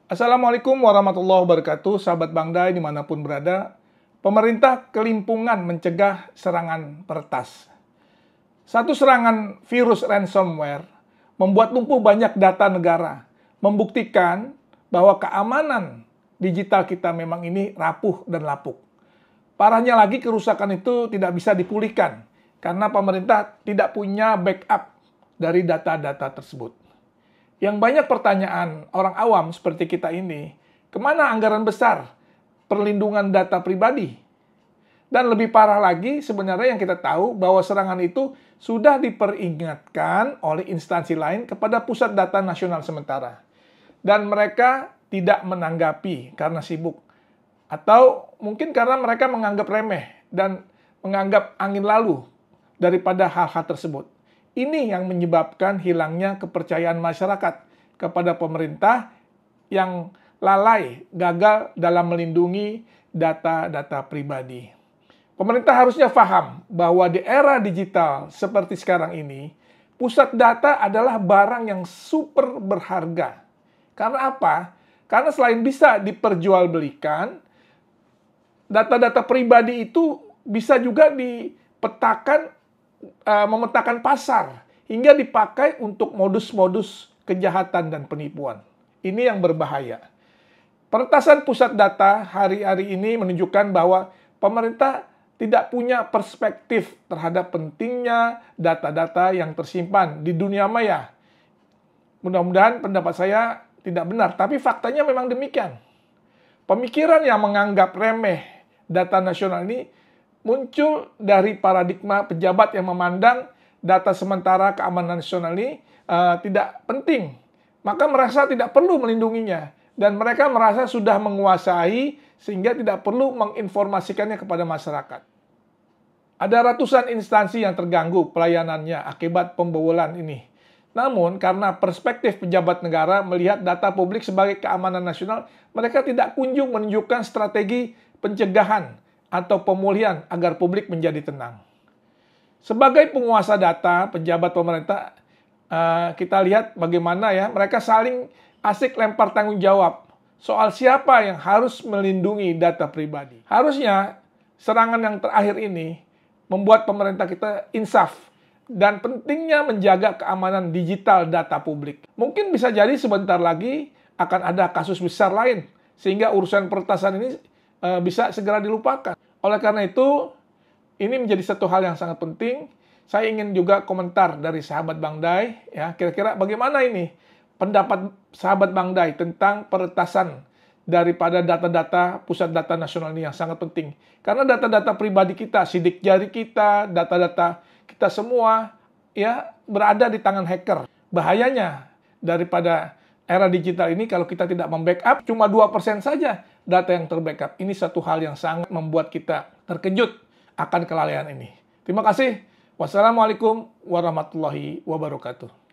Assalamualaikum warahmatullahi wabarakatuh, sahabat Bangdai dimanapun berada. Pemerintah kelimpungan mencegah serangan peretas. Satu serangan virus ransomware membuat lumpuh banyak data negara, membuktikan bahwa keamanan digital kita memang ini rapuh dan lapuk. Parahnya lagi, kerusakan itu tidak bisa dipulihkan karena pemerintah tidak punya backup dari data-data tersebut. Yang banyak pertanyaan orang awam seperti kita ini, kemana anggaran besar perlindungan data pribadi? Dan lebih parah lagi, sebenarnya yang kita tahu bahwa serangan itu sudah diperingatkan oleh instansi lain kepada Pusat Data Nasional sementara. Dan mereka tidak menanggapi karena sibuk. Atau mungkin karena mereka menganggap remeh dan menganggap angin lalu daripada hal-hal tersebut. Ini yang menyebabkan hilangnya kepercayaan masyarakat kepada pemerintah yang lalai, gagal dalam melindungi data-data pribadi. Pemerintah harusnya paham bahwa di era digital seperti sekarang ini, pusat data adalah barang yang super berharga. Karena apa? Karena selain bisa diperjualbelikan, data-data pribadi itu bisa juga dipetakan, memetakan pasar hingga dipakai untuk modus-modus kejahatan dan penipuan. Ini yang berbahaya. Peretasan pusat data hari-hari ini menunjukkan bahwa pemerintah tidak punya perspektif terhadap pentingnya data-data yang tersimpan di dunia maya. Mudah-mudahan pendapat saya tidak benar, tapi faktanya memang demikian. Pemikiran yang menganggap remeh data nasional ini muncul dari paradigma pejabat yang memandang data sementara keamanan nasional ini tidak penting. Maka merasa tidak perlu melindunginya. Dan mereka merasa sudah menguasai sehingga tidak perlu menginformasikannya kepada masyarakat. Ada ratusan instansi yang terganggu pelayanannya akibat pembobolan ini. Namun karena perspektif pejabat negara melihat data publik sebagai keamanan nasional, mereka tidak kunjung menunjukkan strategi pencegahan atau pemulihan agar publik menjadi tenang. Sebagai penguasa data, pejabat pemerintah, kita lihat bagaimana ya mereka saling asik lempar tanggung jawab soal siapa yang harus melindungi data pribadi. Harusnya serangan yang terakhir ini membuat pemerintah kita insaf dan pentingnya menjaga keamanan digital data publik. Mungkin bisa jadi sebentar lagi akan ada kasus besar lain sehingga urusan peretasan ini bisa segera dilupakan. Oleh karena itu, ini menjadi satu hal yang sangat penting. Saya ingin juga komentar dari sahabat Bangdai, ya, kira-kira bagaimana ini pendapat sahabat Bangdai tentang peretasan daripada data-data pusat data nasional ini yang sangat penting. Karena data-data pribadi kita, sidik jari kita, data-data kita semua ya berada di tangan hacker. Bahayanya daripada era digital ini kalau kita tidak membackup, cuma 2% saja data yang terbackup. Ini satu hal yang sangat membuat kita terkejut akan kelalaian ini. Terima kasih. Wassalamualaikum warahmatullahi wabarakatuh.